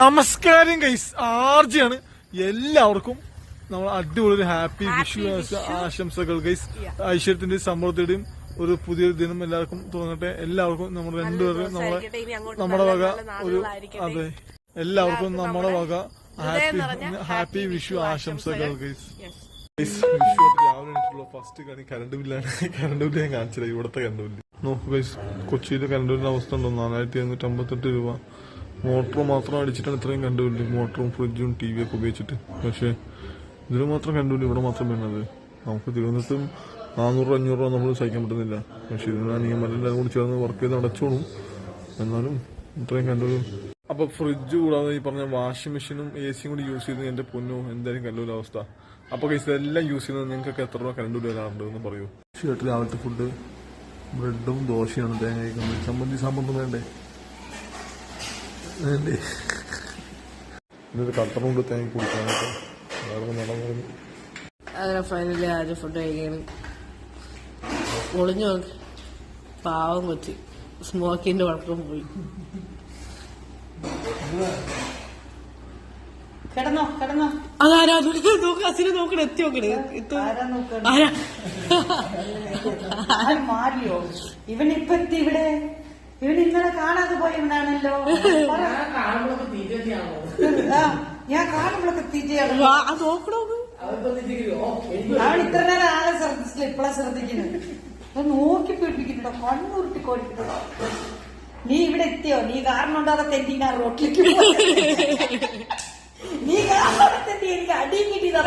നമസ്കാരം ഗൈസ്, ആർജിയാണ്. എല്ലാവർക്കും നമ്മൾ അടിപൊളി ഒരു ഹാപ്പി വിഷു ആശംസകൾ ഗൈസ്. ഐശ്വര്യത്തിന്റെ സമ്പത്തിന്റെയും ഒരു പുതിയൊരു ദിനം എല്ലാവർക്കും തോന്നട്ടെ. എല്ലാവർക്കും നമ്മൾ രണ്ടുപേരും നമ്മുടെ വക ഒരു അതെ എല്ലാവർക്കും നമ്മുടെ വക ഹാപ്പി വിഷു ആശംസകൾ ഗൈസ്. വിഷു രാവിലെ എണീറ്റുള്ള ഫസ്റ്റ് കളി കറണ്ട് ബില്ലാണ്. കറണ്ട് ബില്ല് ഞാൻ കാണിച്ചില്ല, ഇവിടുത്തെ കറണ്ട് ബില്ല് നോക്കൂ ഗൈസ്. കൊച്ചിയിലെ കറണ്ട് ബില്ലിന്റെ അവസ്ഥ ഉണ്ടോ? 4758 രൂപ. മോട്ടർ മാത്രം അടിച്ചിട്ടാണ് ഇത്രയും കറണ്ട് ബില്ല്. മോട്ടറും ഫ്രിഡ്ജും ടി വി ഒക്കെ ഉപയോഗിച്ചിട്ട്. പക്ഷെ ഇതിന് മാത്രം കറണ്ട് ബില്ല് ഇവിടെ മാത്രം വീണത്. നമുക്ക് തിരുവനന്തപുരത്തും 400-500 രൂപ നമ്മൾ സഹിക്കാൻ പറ്റുന്നില്ല. പക്ഷെ ഇതിനാണെങ്കിൽ മറ്റെല്ലാവരും കൂടി ചേർന്ന് വർക്ക് ചെയ്ത് അടച്ചോളും. എന്നാലും ഇത്രയും കറണ്ട് ബില്ല്. അപ്പൊ ഫ്രിഡ്ജ് കൂടാതെ ഈ പറഞ്ഞ വാഷിംഗ് മെഷീനും AC കൂടി യൂസ് ചെയ്ത് എന്റെ പൊന്നോ എന്തായാലും കറണ്ട് ബില്ല് അവസ്ഥ. അപ്പൊ ഇതെല്ലാം യൂസ് ചെയ്യുന്നത് നിങ്ങൾക്കൊക്കെ എത്ര രൂപ കറണ്ട് ബില്ല് വരാറുണ്ട് എന്ന് പറയൂ. ഷർട്ട് രാവിലത്തെ ഫുഡ് ബ്രെഡും ദോശയാണ് തേങ്ങ കഴിക്കുന്നത്. ചമ്മന്തി സാമ്പൊന്നും വേണ്ടേ? വേണ്ടേ? ഇന്നൊരു കട്ടറുണ്ട് തേങ്ങ കുടിക്കാനൊക്കെ. അങ്ങനെ ഫൈനലി ആദ്യം ഫുഡ് കഴിക്കണം. ഒളിഞ്ഞു നോക്കി പാവം കൊച്ചി സ്മോക്കിന്റെ വഴക്കം പോയി. അതാരാ അസിനെ നോക്കണ എത്തി നോക്കണേ. മാറിയോ ഇവനിപ്പോ എത്തി ഇവിടെ? ഇവൻ ഇന്നലെ കാണാതെ പോയവനാണല്ലോ. ഞാൻ കാണുമ്പോഴൊക്കെ തീറ്റയാണ്. നോക്കണോ? അവൻ ഇത്ര നേരം ആളെ ശ്രദ്ധിച്ചില്ല, ഇപ്പളാ ശ്രദ്ധിക്കുന്നത്. നോക്കി പിടിപ്പിക്കുന്നുണ്ടോ? കണ്ണുരുട്ടി കോടിക്കുന്നുണ്ടോ? നീ ഇവിടെ എത്തിയോ? നീ കാരണം ഉണ്ടാകാതെ തെറ്റിനാ റോട്ടിലേക്ക്. നീ കാരണം തെറ്റി എനിക്ക് അടിയും കിട്ടിയതാ.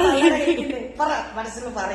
പറ മനസ്സിൽ പറയും.